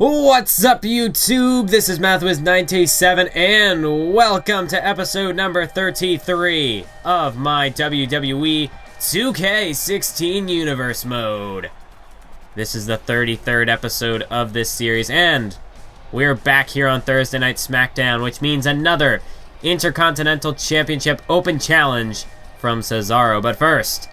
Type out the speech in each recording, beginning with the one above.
What's up, YouTube? This is MathWiz97, and welcome to episode number 33 of my WWE 2K16 Universe Mode. This is the 33rd episode of this series, and we're back here on Thursday Night SmackDown, which means another Intercontinental Championship Open Challenge from Cesaro. But first,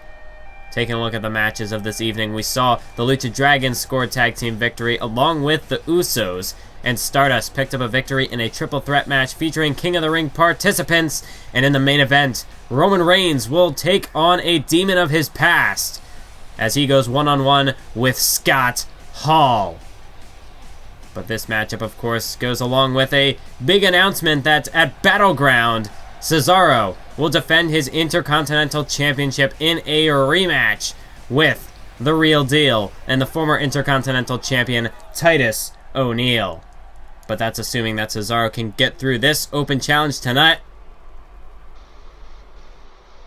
taking a look at the matches of this evening, we saw the Lucha Dragons score a tag team victory along with the Usos, and Stardust picked up a victory in a triple threat match featuring King of the Ring participants. And in the main event, Roman Reigns will take on a demon of his past as he goes one-on-one with Scott Hall. But this matchup, of course, goes along with a big announcement that at Battleground, Cesaro will defend his Intercontinental Championship in a rematch with the Real Deal and the former Intercontinental Champion Titus O'Neil. But that's assuming that Cesaro can get through this open challenge tonight.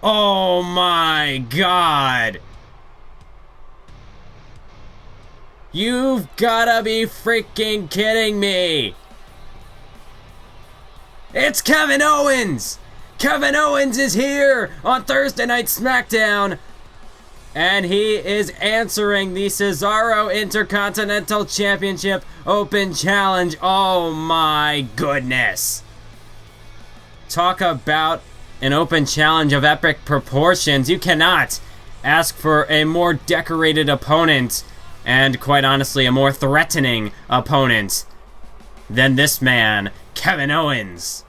Oh my God! You've gotta be freaking kidding me! It's Kevin Owens! Kevin Owens is here on Thursday Night SmackDown, and he is answering the Cesaro Intercontinental Championship Open Challenge. Oh my goodness. Talk about an open challenge of epic proportions. You cannot ask for a more decorated opponent, and quite honestly, a more threatening opponent than this man, Kevin Owens.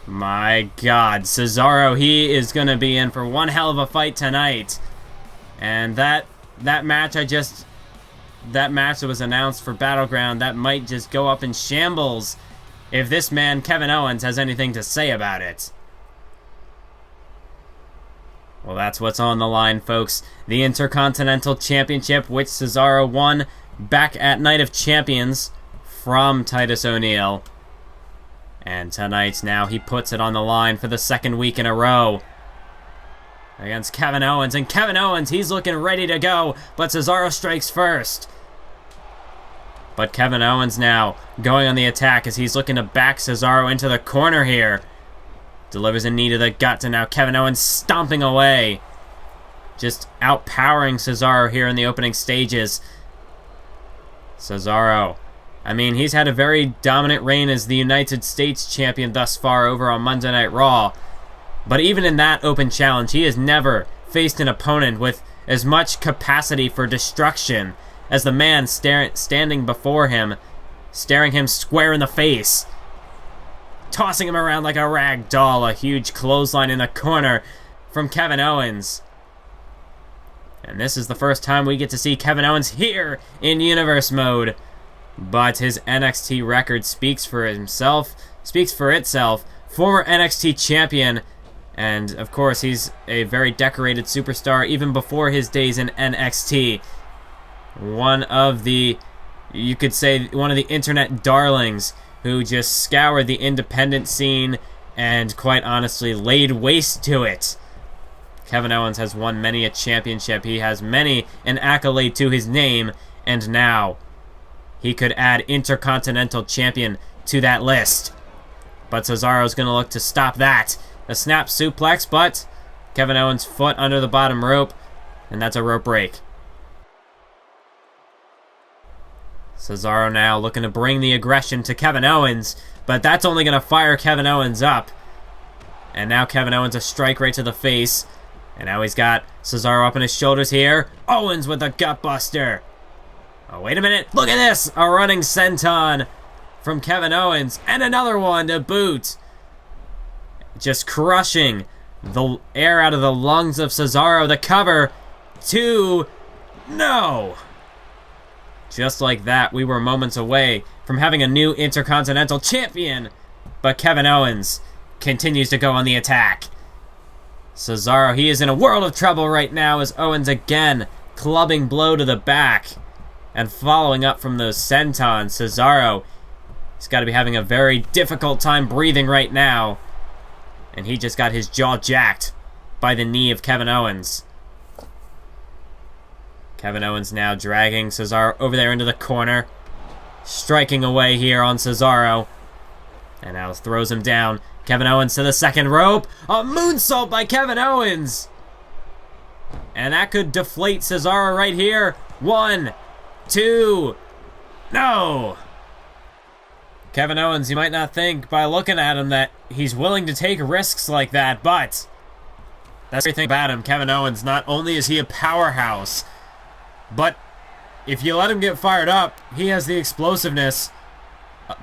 My God, Cesaro, he is going to be in for one hell of a fight tonight. And that match that was announced for Battleground, that might just go up in shambles if this man, Kevin Owens, has anything to say about it. Well, that's what's on the line, folks. The Intercontinental Championship, which Cesaro won back at Night of Champions from Titus O'Neil. And tonight, now, he puts it on the line for the second week in a row against Kevin Owens. And Kevin Owens, he's looking ready to go, but Cesaro strikes first. But Kevin Owens now going on the attack as he's looking to back Cesaro into the corner here. Delivers a knee to the gut, and now Kevin Owens stomping away. Just outpowering Cesaro here in the opening stages. Cesaro, I mean, he's had a very dominant reign as the United States champion thus far over on Monday Night Raw. But even in that open challenge, he has never faced an opponent with as much capacity for destruction as the man standing before him, staring him square in the face, tossing him around like a rag doll. A huge clothesline in the corner from Kevin Owens. And this is the first time we get to see Kevin Owens here in Universe Mode. But his NXT record speaks for itself. Former NXT champion, and of course he's a very decorated superstar even before his days in NXT. One of the, you could say, one of the internet darlings who just scoured the independent scene and quite honestly laid waste to it. Kevin Owens has won many a championship. He has many an accolade to his name, and now he could add Intercontinental Champion to that list. But Cesaro's going to look to stop that. A snap suplex, but Kevin Owens' foot under the bottom rope, and that's a rope break. Cesaro now looking to bring the aggression to Kevin Owens, but that's only going to fire Kevin Owens up. And now Kevin Owens a strike right to the face. And now he's got Cesaro up on his shoulders here. Owens with a gutbuster. Oh, wait a minute. Look at this. A running senton from Kevin Owens. And another one to boot. Just crushing the air out of the lungs of Cesaro. The cover. 2. No. Just like that, we were moments away from having a new Intercontinental Champion. But Kevin Owens continues to go on the attack. Cesaro, he is in a world of trouble right now as Owens again clubbing blow to the back. And following up from those sentons, Cesaro, he's got to be having a very difficult time breathing right now. And he just got his jaw jacked by the knee of Kevin Owens. Kevin Owens now dragging Cesaro over there into the corner. striking away here on Cesaro. And now throws him down. Kevin Owens to the second rope. A moonsault by Kevin Owens. And that could deflate Cesaro right here. 1, 2, no! Kevin Owens, you might not think by looking at him that he's willing to take risks like that, but that's everything about him. Kevin Owens, not only is he a powerhouse, but if you let him get fired up, he has the explosiveness,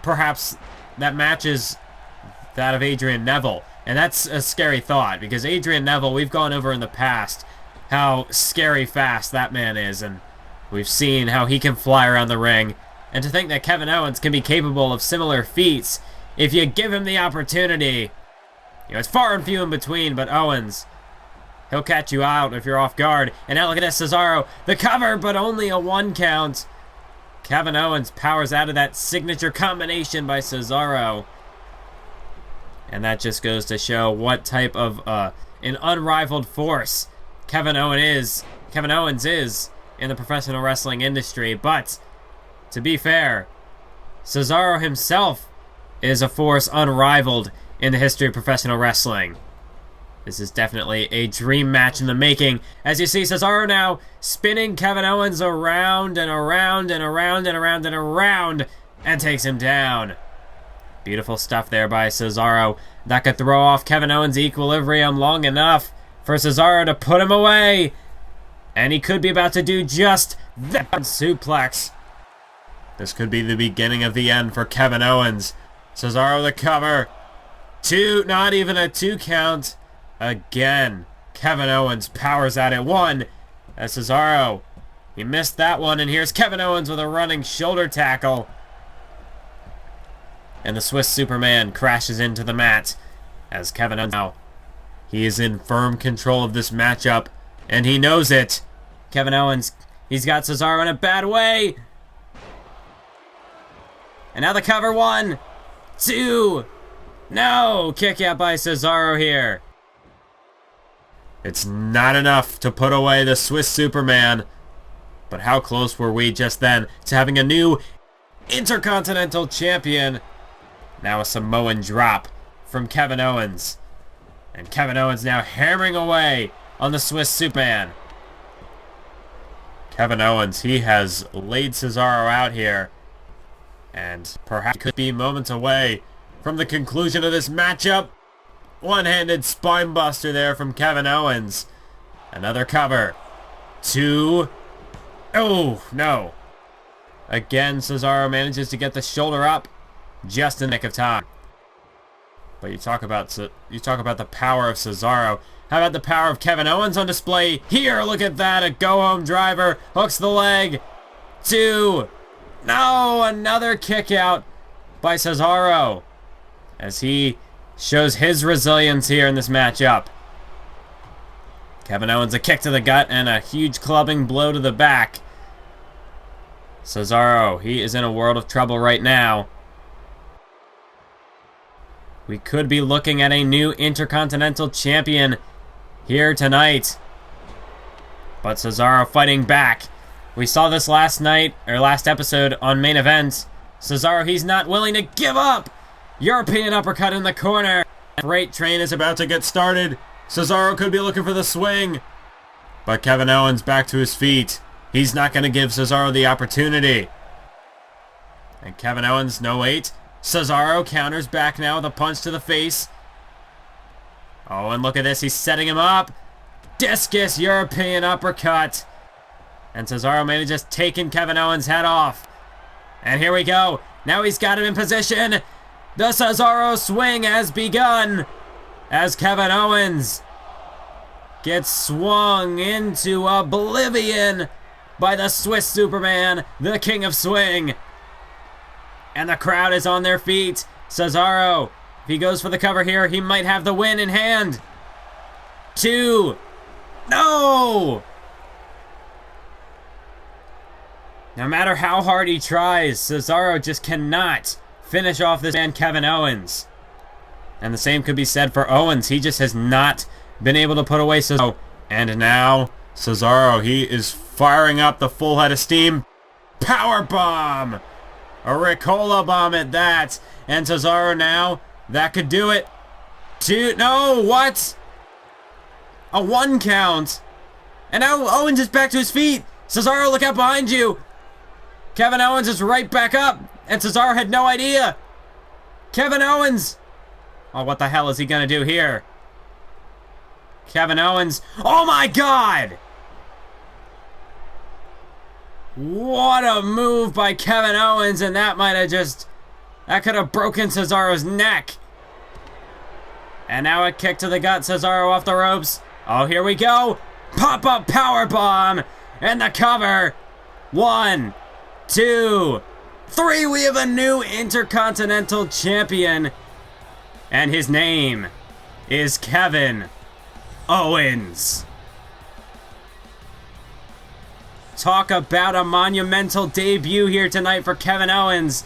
perhaps, that matches that of Adrian Neville. And that's a scary thought, because Adrian Neville, we've gone over in the past how scary fast that man is, and we've seen how he can fly around the ring. And to think that Kevin Owens can be capable of similar feats if you give him the opportunity. You know, it's far and few in between, but Owens, he'll catch you out if you're off guard. And now look at this, Cesaro. The cover, but only a 1 count. Kevin Owens powers out of that signature combination by Cesaro. And that just goes to show what type of an unrivaled force Kevin Owens is in the professional wrestling industry. But to be fair, Cesaro himself is a force unrivaled in the history of professional wrestling. This is definitely a dream match in the making. As you see, Cesaro now spinning Kevin Owens around and around and around and around and around and takes him down. Beautiful stuff there by Cesaro. That could throw off Kevin Owens' equilibrium long enough for Cesaro to put him away. And he could be about to do just that suplex. This could be the beginning of the end for Kevin Owens. Cesaro the cover. 2, not even a 2 count. Again, Kevin Owens powers at it. 1, as Cesaro, he missed that one, and here's Kevin Owens with a running shoulder tackle. And the Swiss Superman crashes into the mat as Kevin Owens now, he is in firm control of this matchup, and he knows it. Kevin Owens, he's got Cesaro in a bad way. And now the cover. 1, 2, no! Kick out by Cesaro here. It's not enough to put away the Swiss Superman. But how close were we just then to having a new Intercontinental Champion? Now a Samoan drop from Kevin Owens. And Kevin Owens now hammering away on the Swiss Superman. Kevin Owens, he has laid Cesaro out here. And perhaps could be moments away from the conclusion of this matchup. One-handed spinebuster there from Kevin Owens. Another cover. 2. Oh, no. Again, Cesaro manages to get the shoulder up just in the nick of time. But you talk about the power of Cesaro. How about the power of Kevin Owens on display here? Look at that. A go-home driver. Hooks the leg. 2. No, another kick out by Cesaro as he shows his resilience here in this matchup. Kevin Owens a kick to the gut and a huge clubbing blow to the back. Cesaro, he is in a world of trouble right now. We could be looking at a new Intercontinental Champion here tonight. But Cesaro fighting back. We saw this last episode on Main Event. Cesaro, he's not willing to give up. European uppercut in the corner. Freight train is about to get started. Cesaro could be looking for the swing. But Kevin Owens back to his feet. He's not going to give Cesaro the opportunity. And Kevin Owens, no wait. Cesaro counters back now with a punch to the face. Oh, and look at this. He's setting him up. Discus European uppercut. And Cesaro manages taking Kevin Owens' head off. And here we go. Now he's got him in position. The Cesaro swing has begun as Kevin Owens gets swung into oblivion by the Swiss Superman, the King of Swing. And the crowd is on their feet. Cesaro, if he goes for the cover here, he might have the win in hand. 2. No! No matter how hard he tries, Cesaro just cannot finish off this man, Kevin Owens. And the same could be said for Owens. He just has not been able to put away Cesaro. And now, Cesaro, he is firing up the full head of steam. Powerbomb! A Ricola bomb at that. And Cesaro now. That could do it. Two. No, what? A 1 count. And now Owens is back to his feet. Cesaro, look out behind you. Kevin Owens is right back up. And Cesaro had no idea. Kevin Owens. Oh, what the hell is he going to do here? Kevin Owens. Oh, my God. What a move by Kevin Owens. And that might have just... that could have broken Cesaro's neck. And now a kick to the gut. Cesaro off the ropes. Oh, here we go. Pop-up powerbomb. And the cover. 1, 2, 3. We have a new Intercontinental Champion. And his name is Kevin Owens. Talk about a monumental debut here tonight for Kevin Owens.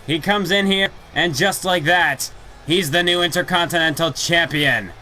He comes in here, and just like that, he's the new Intercontinental Champion.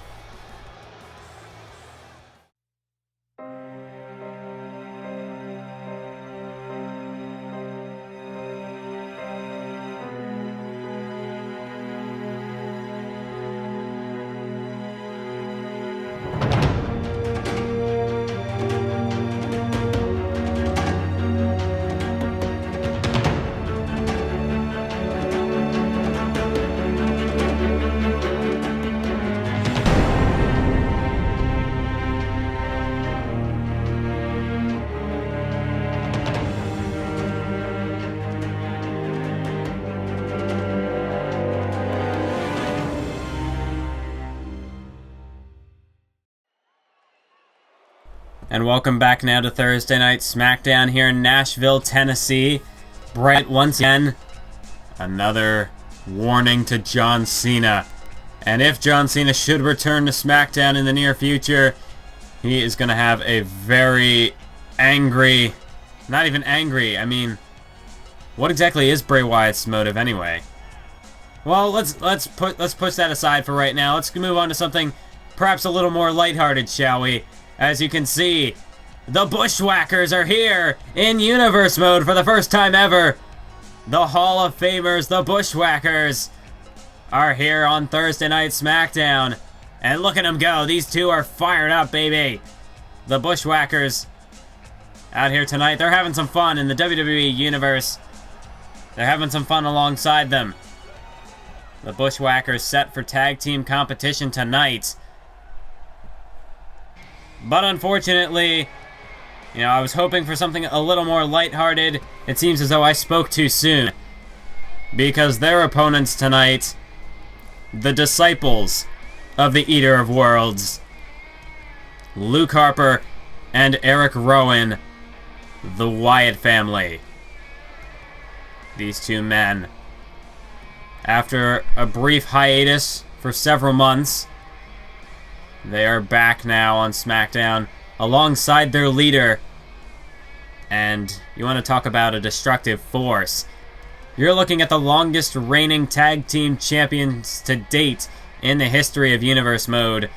And welcome back now to Thursday Night SmackDown here in Nashville, Tennessee. Brett, once again, another warning to John Cena. And if John Cena should return to SmackDown in the near future, he is going to have a very angry... not even angry, I mean... what exactly is Bray Wyatt's motive anyway? Well, let's push that aside for right now. Let's move on to something perhaps a little more lighthearted, shall we? As you can see, the Bushwhackers are here in Universe Mode for the first time ever. The Hall of Famers, the Bushwhackers, are here on Thursday Night SmackDown. And look at them go. These two are fired up, baby. The Bushwhackers out here tonight. They're having some fun in the WWE Universe. They're having some fun alongside them. The Bushwhackers set for tag team competition tonight. But unfortunately, you know, I was hoping for something a little more lighthearted. It seems as though I spoke too soon. Because their opponents tonight, the disciples of the Eater of Worlds, Luke Harper and Eric Rowan, the Wyatt family. These two men, after a brief hiatus for several months, they are back now on SmackDown alongside their leader. And you want to talk about a destructive force. You're looking at the longest reigning tag team champions to date in the history of Universe Mode.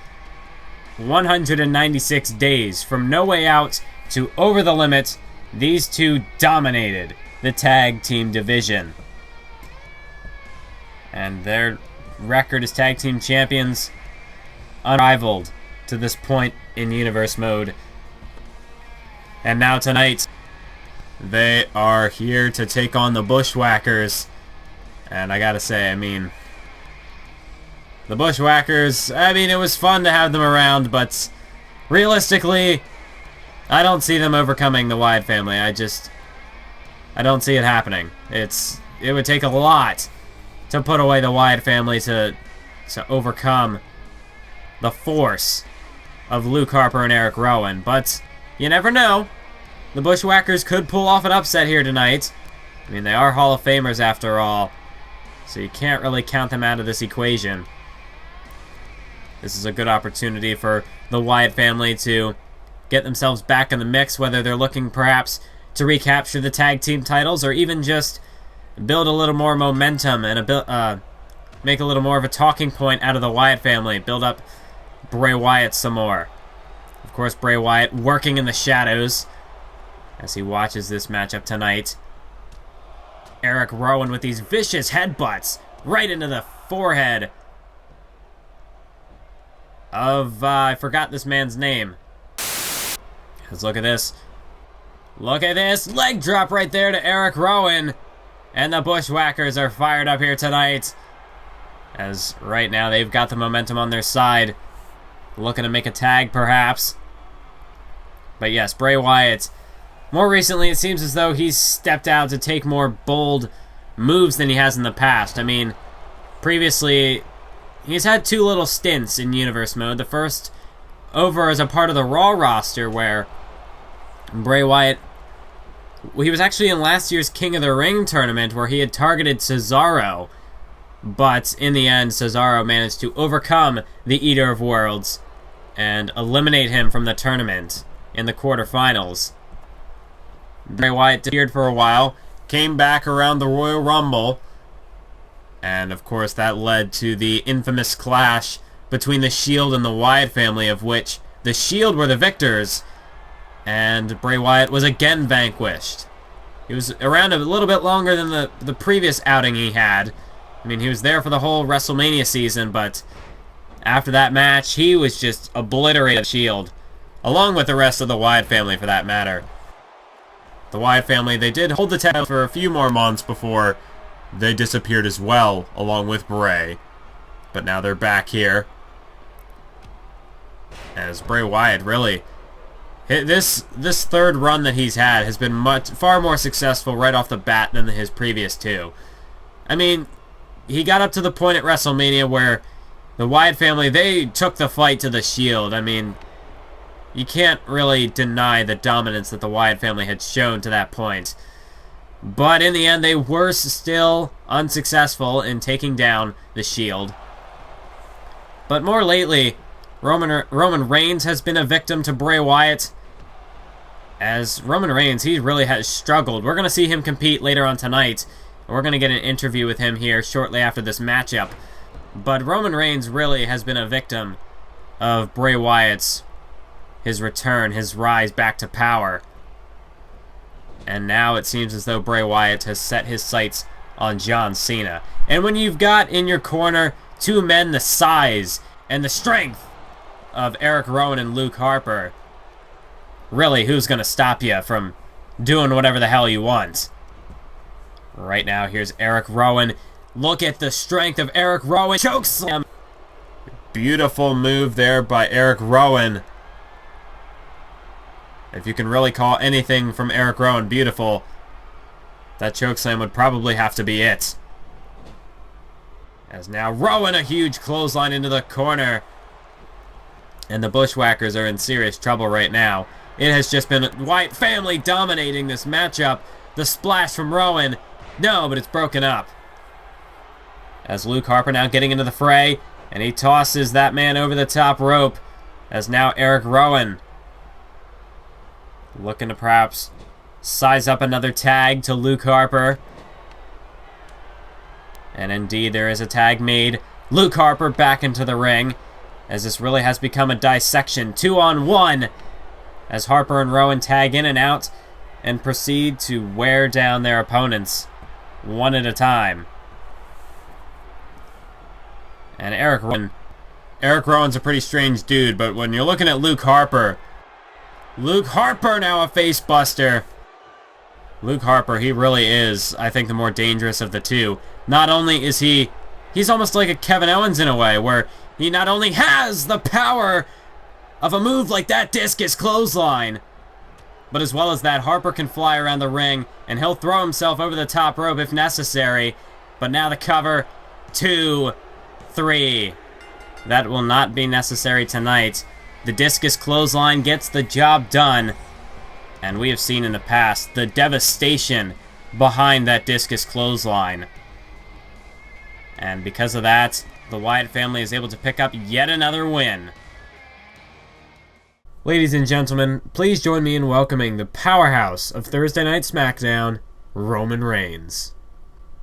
196 days from No Way Out to Over the Limit, these two dominated the tag team division. And their record as tag team champions, unrivaled to this point in Universe Mode. And now tonight, they are here to take on the Bushwhackers. And I gotta say, I mean, the Bushwhackers, I mean, it was fun to have them around, but realistically, I don't see them overcoming the Wyatt family. I don't see it happening. It would take a lot to put away the Wyatt family to overcome the force of Luke Harper and Eric Rowan. But you never know. The Bushwhackers could pull off an upset here tonight. I mean, they are Hall of Famers after all, so you can't really count them out of this equation. This is a good opportunity for the Wyatt family to get themselves back in the mix, whether they're looking perhaps to recapture the tag team titles or even just build a little more momentum and make a little more of a talking point out of the Wyatt family. Build up Bray Wyatt some more. Of course, Bray Wyatt working in the shadows as he watches this matchup tonight. Eric Rowan with these vicious headbutts right into the forehead of, I forgot this man's name. Let's look at this. Look at this. Leg drop right there to Eric Rowan. And the Bushwhackers are fired up here tonight. As right now they've got the momentum on their side. Looking to make a tag, perhaps. But yes, Bray Wyatt. More recently, it seems as though he's stepped out to take more bold moves than he has in the past. I mean, previously, he's had 2 little stints in Universe Mode. The first over as a part of the Raw roster, where Bray Wyatt, he was actually in last year's King of the Ring tournament, where he had targeted Cesaro. But in the end, Cesaro managed to overcome the Eater of Worlds and eliminate him from the tournament in the quarterfinals. Bray Wyatt disappeared for a while, came back around the Royal Rumble, and of course that led to the infamous clash between the Shield and the Wyatt family, of which the Shield were the victors, and Bray Wyatt was again vanquished. He was around a little bit longer than the previous outing he had. I mean, he was there for the whole WrestleMania season, but after that match, he was just obliterated Shield, along with the rest of the Wyatt family for that matter. The Wyatt family, they did hold the title for a few more months before they disappeared as well, along with Bray. But now they're back here. As Bray Wyatt, really, this third run that he's had has been far more successful right off the bat than his previous 2. I mean, he got up to the point at WrestleMania where the Wyatt family, they took the fight to the Shield. I mean, you can't really deny the dominance that the Wyatt family had shown to that point. But in the end, they were still unsuccessful in taking down the Shield. But more lately, Roman Reigns has been a victim to Bray Wyatt. As Roman Reigns, he really has struggled. We're going to see him compete later on tonight. We're going to get an interview with him here shortly after this matchup. But Roman Reigns really has been a victim of Bray Wyatt's his return, his rise back to power. And now it seems as though Bray Wyatt has set his sights on John Cena. And when you've got in your corner 2 men the size and the strength of Eric Rowan and Luke Harper, really, who's going to stop you from doing whatever the hell you want? Right now, here's Eric Rowan. Look at the strength of Eric Rowan. Chokeslam. Beautiful move there by Eric Rowan. If you can really call anything from Eric Rowan beautiful, that chokeslam would probably have to be it. As now Rowan, a huge clothesline into the corner. And the Bushwhackers are in serious trouble right now. It has just been Wyatt family dominating this matchup. The splash from Rowan. No, but it's broken up. As Luke Harper now getting into the fray. And he tosses that man over the top rope. As now Eric Rowan looking to perhaps size up another tag to Luke Harper. And indeed, there is a tag made. Luke Harper back into the ring, as this really has become a dissection. 2-on-1, as Harper and Rowan tag in and out and proceed to wear down their opponents one at a time. And Eric Rowan's a pretty strange dude, but when you're looking at Luke Harper now a face buster. Luke Harper, he really is, I think, the more dangerous of the two. Not only is he's almost like a Kevin Owens in a way, where he not only has the power of a move like that discus clothesline, but as well as that, Harper can fly around the ring, and he'll throw himself over the top rope if necessary. But now the cover, 2, 3. That will not be necessary tonight. The discus clothesline gets the job done. And we have seen in the past the devastation behind that discus clothesline. And because of that, the Wyatt family is able to pick up yet another win. Ladies and gentlemen, please join me in welcoming the powerhouse of Thursday Night SmackDown, Roman Reigns.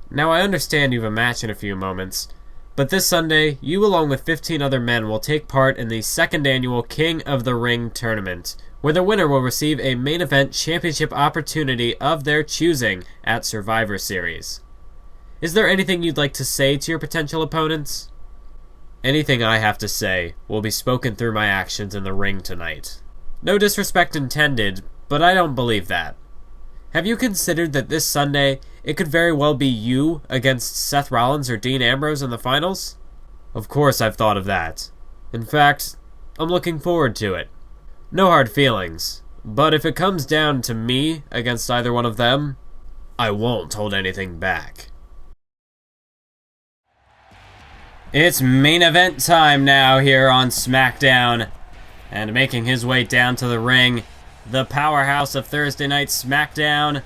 Now, I understand you have a match in a few moments, but this Sunday, you along with 15 other men will take part in the second annual King of the Ring tournament, where the winner will receive a main event championship opportunity of their choosing at Survivor Series. Is there anything you'd like to say to your potential opponents? Anything I have to say will be spoken through my actions in the ring tonight. No disrespect intended, but I don't believe that. Have you considered that this Sunday, it could very well be you against Seth Rollins or Dean Ambrose in the finals? Of course I've thought of that. In fact, I'm looking forward to it. No hard feelings, but if it comes down to me against either one of them, I won't hold anything back. It's main event time now here on SmackDown, and making his way down to the ring, the powerhouse of Thursday Night SmackDown,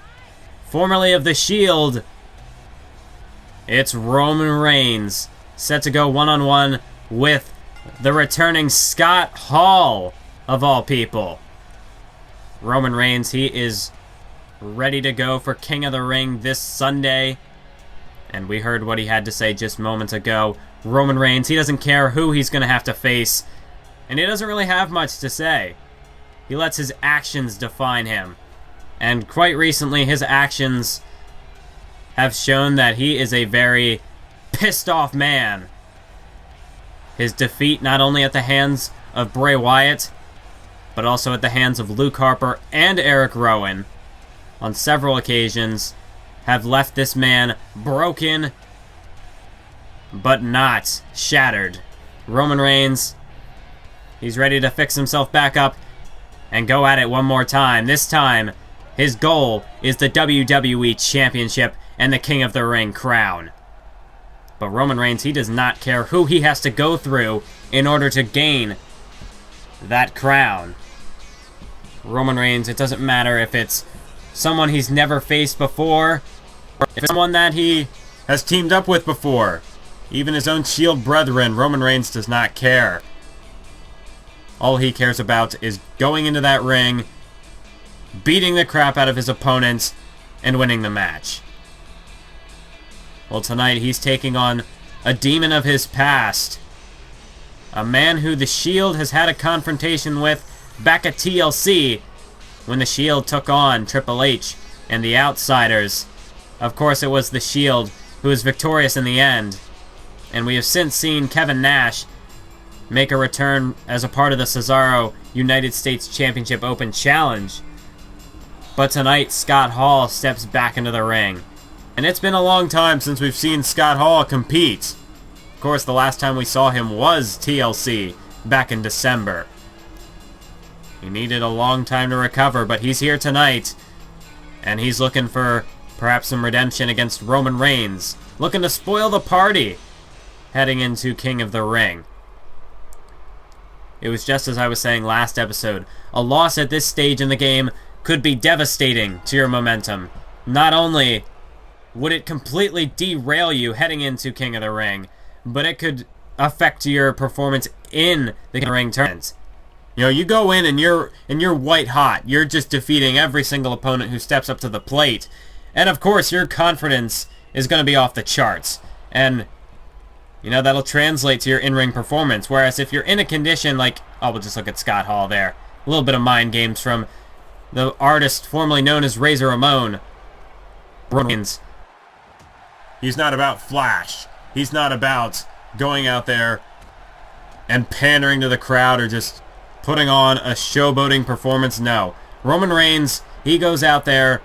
formerly of The Shield, it's Roman Reigns, set to go one-on-one with the returning Scott Hall, of all people. Roman Reigns, he is ready to go for King of the Ring this Sunday, and we heard what he had to say just moments ago. Roman Reigns, he doesn't care who he's going to have to face, and he doesn't really have much to say. He lets his actions define him. And quite recently, his actions have shown that he is a very pissed off man. His defeat, not only at the hands of Bray Wyatt, but also at the hands of Luke Harper and Eric Rowan, on several occasions, have left this man broken, but not shattered. Roman Reigns, he's ready to fix himself back up and go at it one more time. This time, his goal is the WWE Championship and the King of the Ring crown. But Roman Reigns, he does not care who he has to go through in order to gain that crown. Roman Reigns, it doesn't matter if it's someone he's never faced before, or if it's someone that he has teamed up with before. Even his own Shield brethren, Roman Reigns does not care. All he cares about is going into that ring, beating the crap out of his opponents, and winning the match. Well, tonight he's taking on a demon of his past. A man who the Shield has had a confrontation with back at TLC when the Shield took on Triple H and the Outsiders. Of course, it was the Shield who was victorious in the end. And we have since seen Kevin Nash make a return as a part of the Cesaro United States Championship Open Challenge. But tonight, Scott Hall steps back into the ring. And it's been a long time since we've seen Scott Hall compete. Of course, the last time we saw him was TLC, back in December. He needed a long time to recover, but he's here tonight. And he's looking for perhaps some redemption against Roman Reigns. Looking to spoil the party, heading into King of the Ring. It was just as I was saying last episode. A loss at this stage in the game could be devastating to your momentum. Not only would it completely derail you heading into King of the Ring, but it could affect your performance in the King of the Ring tournament. You know, you go in and you're white hot. You're just defeating every single opponent who steps up to the plate. And of course, your confidence is going to be off the charts. And you know, that'll translate to your in-ring performance. Whereas if you're in a condition like, oh, we'll just look at Scott Hall there. A little bit of mind games from the artist formerly known as Razor Ramon. Reigns. He's not about flash. He's not about going out there and pandering to the crowd or just putting on a showboating performance. No. Roman Reigns, he goes out there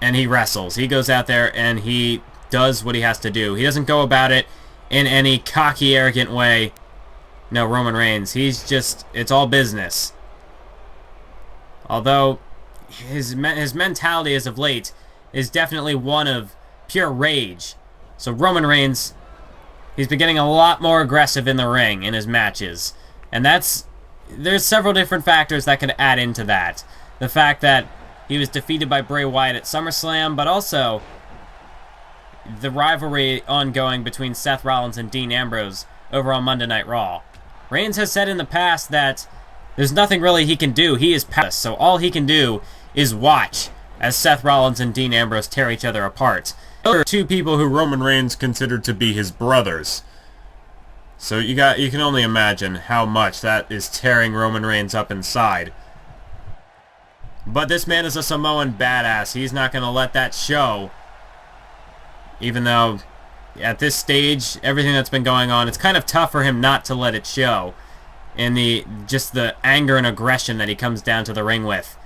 and he wrestles. He goes out there and he does what he has to do. He doesn't go about it in any cocky, arrogant way. No, Roman Reigns, he's just, it's all business. Although, his mentality as of late is definitely one of pure rage. So Roman Reigns, he's been getting a lot more aggressive in the ring in his matches. And there's several different factors that could add into that. The fact that he was defeated by Bray Wyatt at SummerSlam, but also the rivalry ongoing between Seth Rollins and Dean Ambrose over on Monday Night Raw. Reigns has said in the past that there's nothing really he can do. He is powerless, so all he can do is watch as Seth Rollins and Dean Ambrose tear each other apart. Those are two people who Roman Reigns considered to be his brothers. So you can only imagine how much that is tearing Roman Reigns up inside. But this man is a Samoan badass. He's not going to let that show. Even though, at this stage, everything that's been going on, it's kind of tough for him not to let it show. In just the anger and aggression that he comes down to the ring with.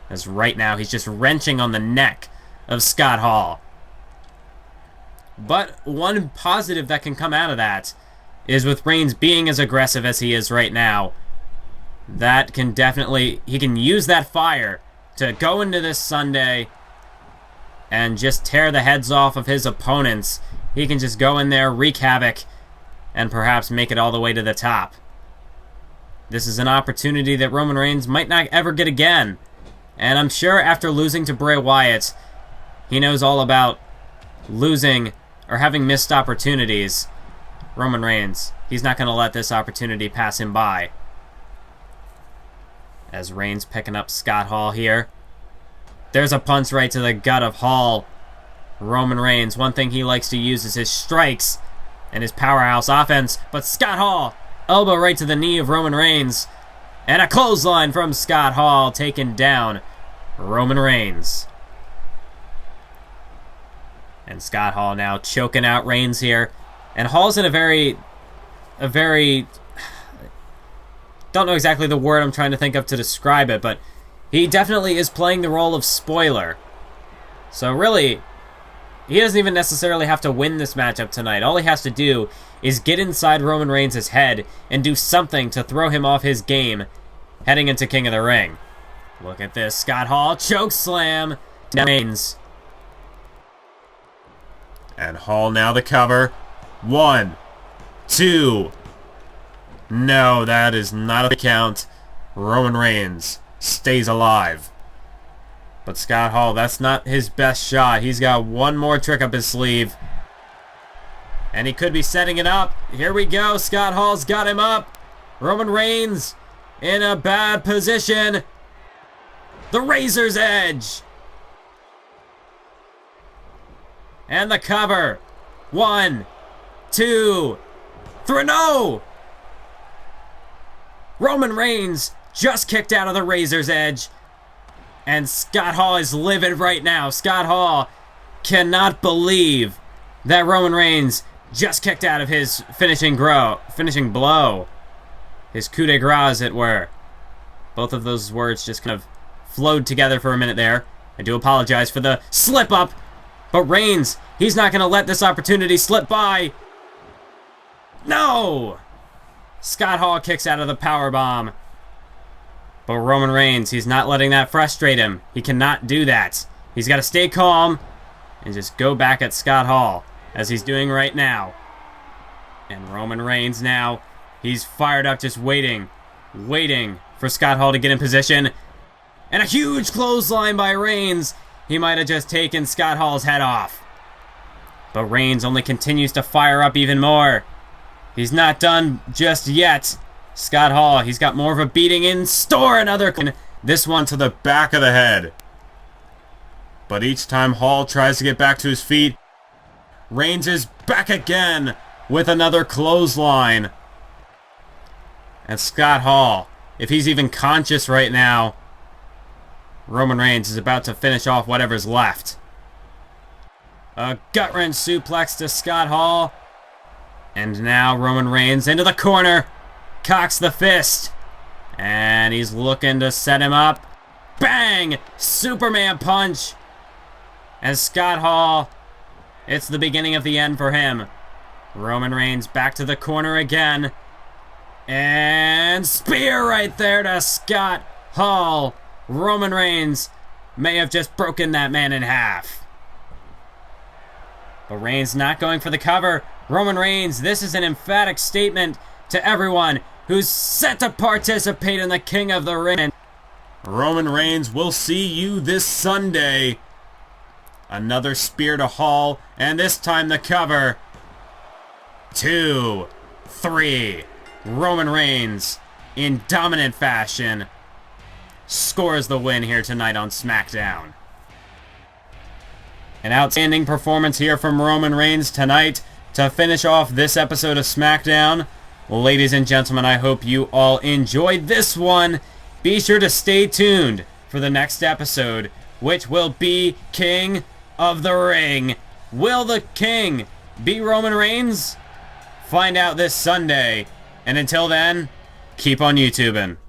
As right now, he's just wrenching on the neck of Scott Hall. But one positive that can come out of that is with Reigns being as aggressive as he is right now. That can definitely, he can use that fire to go into this Sunday and just tear the heads off of his opponents. He can just go in there, wreak havoc, and perhaps make it all the way to the top. This is an opportunity that Roman Reigns might not ever get again. And I'm sure after losing to Bray Wyatt, he knows all about losing or having missed opportunities. Roman Reigns, he's not going to let this opportunity pass him by. As Reigns picking up Scott Hall here. There's a punch right to the gut of Hall. Roman Reigns, one thing he likes to use is his strikes and his powerhouse offense. But Scott Hall, elbow right to the knee of Roman Reigns. And a clothesline from Scott Hall, taking down Roman Reigns. And Scott Hall now choking out Reigns here. And Hall's in a very... don't know exactly the word I'm trying to think of to describe it, but he definitely is playing the role of spoiler. So really, he doesn't even necessarily have to win this matchup tonight. All he has to do is get inside Roman Reigns' head and do something to throw him off his game heading into King of the Ring. Look at this. Scott Hall, choke slam. Reigns. And Hall now the cover. 1, 2. No, that is not a count. Roman Reigns stays alive. But Scott Hall, that's not his best shot. He's got one more trick up his sleeve. And he could be setting it up. Here we go. Scott Hall's got him up. Roman Reigns in a bad position. The Razor's Edge. And the cover. 1, 2, 3. No! Roman Reigns just kicked out of the Razor's Edge. And Scott Hall is livid right now. Scott Hall cannot believe that Roman Reigns just kicked out of his finishing blow. His coup de grace, as it were. Both of those words just kind of flowed together for a minute there. I do apologize for the slip up. But Reigns, he's not going to let this opportunity slip by. No! Scott Hall kicks out of the powerbomb. But Roman Reigns, he's not letting that frustrate him. He cannot do that. He's got to stay calm and just go back at Scott Hall, as he's doing right now. And Roman Reigns now, he's fired up, just waiting for Scott Hall to get in position. And a huge clothesline by Reigns. He might have just taken Scott Hall's head off. But Reigns only continues to fire up even more. He's not done just yet. Scott Hall, he's got more of a beating in store. This one to the back of the head. But each time Hall tries to get back to his feet, Reigns is back again with another clothesline. And Scott Hall, if he's even conscious right now, Roman Reigns is about to finish off whatever's left. A gut-wrench suplex to Scott Hall. And now Roman Reigns into the corner. Cocks the fist. And he's looking to set him up. Bang! Superman punch. And Scott Hall, it's the beginning of the end for him. Roman Reigns back to the corner again. And spear right there to Scott Hall. Roman Reigns may have just broken that man in half. But Reigns not going for the cover. Roman Reigns, this is an emphatic statement to everyone who's set to participate in the King of the Ring. Roman Reigns, we'll see you this Sunday. Another spear to Hall, and this time the cover. 2, 3. Roman Reigns, in dominant fashion, scores the win here tonight on SmackDown. An outstanding performance here from Roman Reigns tonight to finish off this episode of SmackDown. Ladies and gentlemen, I hope you all enjoyed this one. Be sure to stay tuned for the next episode, which will be King of the Ring. Will the King be Roman Reigns? Find out this Sunday. And until then, keep on YouTubing.